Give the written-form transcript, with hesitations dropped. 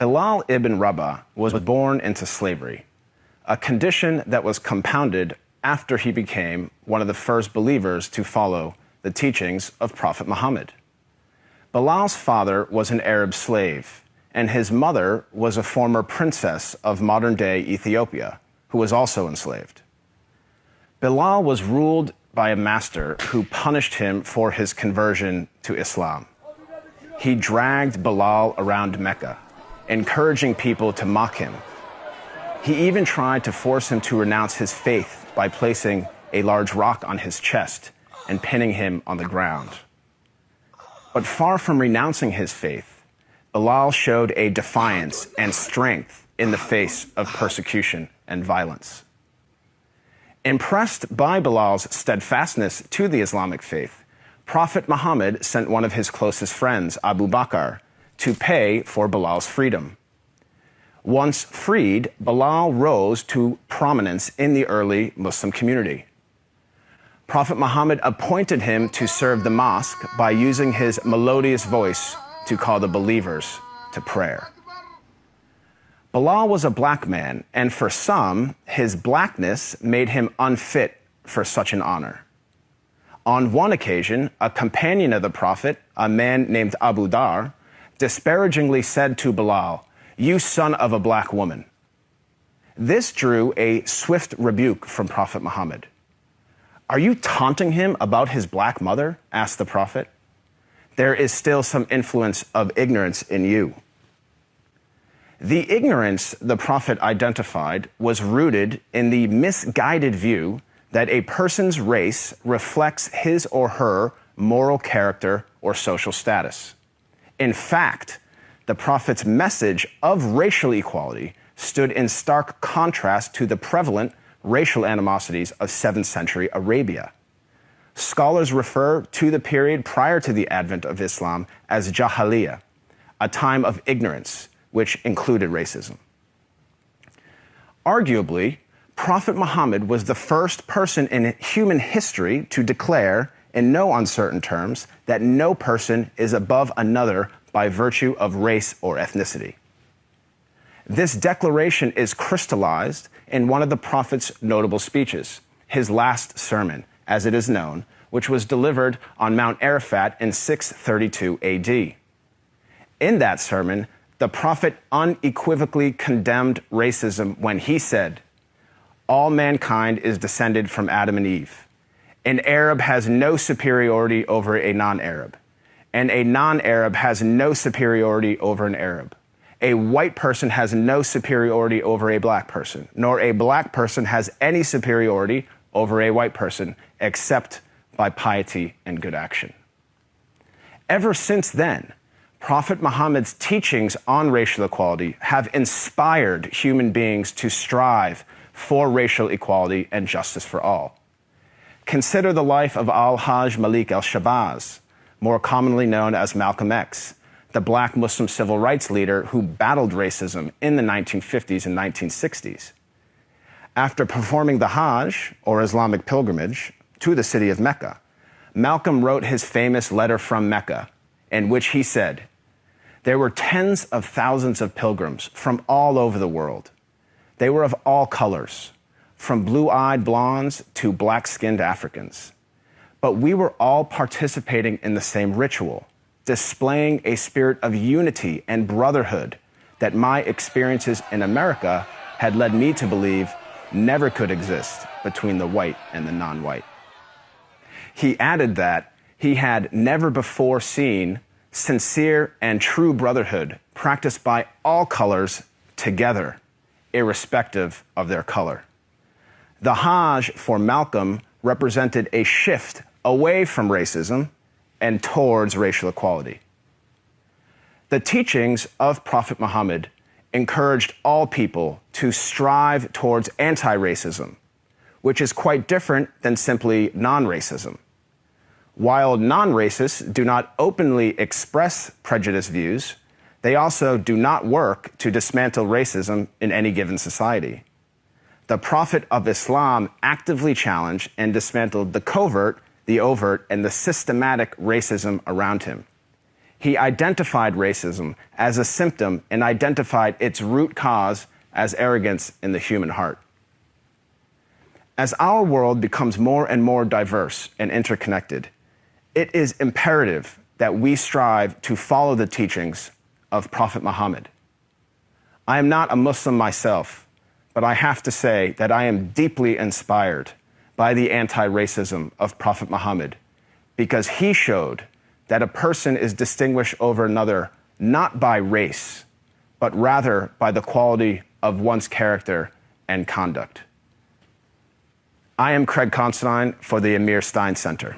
Bilal ibn Rabah was born into slavery, a condition that was compounded after he became one of the first believers to follow the teachings of Prophet Muhammad. Bilal's father was an Arab slave, and his mother was a former princess of modern-day Ethiopia, who was also enslaved. Bilal was ruled by a master who punished him for his conversion to Islam. He dragged Bilal around Mecca, encouraging people to mock him. He even tried to force him to renounce his faith by placing a large rock on his chest and pinning him on the ground. But far from renouncing his faith, Bilal showed a defiance and strength in the face of persecution and violence. Impressed by Bilal's steadfastness to the Islamic faith, Prophet Muhammad sent one of his closest friends, Abu Bakr, to pay for Bilal's freedom. Once freed, Bilal rose to prominence in the early Muslim community. Prophet Muhammad appointed him to serve the mosque by using his melodious voice to call the believers to prayer. Bilal was a black man, and for some, his blackness made him unfit for such an honor. On one occasion, a companion of the Prophet, a man named Abu Dar, disparagingly said to Bilal, "You son of a black woman." This drew a swift rebuke from Prophet Muhammad. "Are you taunting him about his black mother?" asked the Prophet. "There is still some influence of ignorance in you." The ignorance the Prophet identified was rooted in the misguided view that a person's race reflects his or her moral character or social status. In fact, the Prophet's message of racial equality stood in stark contrast to the prevalent racial animosities of 7th century Arabia. Scholars refer to the period prior to the advent of Islam as Jahiliyyah, a time of ignorance, which included racism. Arguably, Prophet Muhammad was the first person in human history to declare, in no uncertain terms, that no person is above another by virtue of race or ethnicity. This declaration is crystallized in one of the Prophet's notable speeches, his last sermon, as it is known, which was delivered on Mount Arafat in 632 AD. In that sermon, the Prophet unequivocally condemned racism when he said, "All mankind is descended from Adam and Eve. An Arab has no superiority over a non-Arab, and a non-Arab has no superiority over an Arab. A white person has no superiority over a black person, nor a black person has any superiority over a white person, except by piety and good action." Ever since then, Prophet Muhammad's teachings on racial equality have inspired human beings to strive for racial equality and justice for all. Consider the life of Al-Hajj Malik al-Shabazz, more commonly known as Malcolm X, the black Muslim civil rights leader who battled racism in the 1950s and 1960s. After performing the Hajj, or Islamic pilgrimage, to the city of Mecca, Malcolm wrote his famous letter from Mecca, in which he said, "There were tens of thousands of pilgrims from all over the world. They were of all colors, from blue-eyed blondes to black-skinned Africans. But we were all participating in the same ritual, displaying a spirit of unity and brotherhood that my experiences in America had led me to believe never could exist between the white and the non-white." He added that he had never before seen sincere and true brotherhood practiced by all colors together, irrespective of their color. The Hajj for Malcolm represented a shift away from racism and towards racial equality. The teachings of Prophet Muhammad encouraged all people to strive towards anti-racism, which is quite different than simply non-racism. While non-racists do not openly express prejudiced views, they also do not work to dismantle racism in any given society. The Prophet of Islam actively challenged and dismantled the covert, the overt, and the systematic racism around him. He identified racism as a symptom and identified its root cause as arrogance in the human heart. As our world becomes more and more diverse and interconnected, it is imperative that we strive to follow the teachings of Prophet Muhammad. I am not a Muslim myself, but I have to say that I am deeply inspired by the anti-racism of Prophet Muhammad, because he showed that a person is distinguished over another not by race, but rather by the quality of one's character and conduct. I am Craig Constantine for the Amir Stein Center.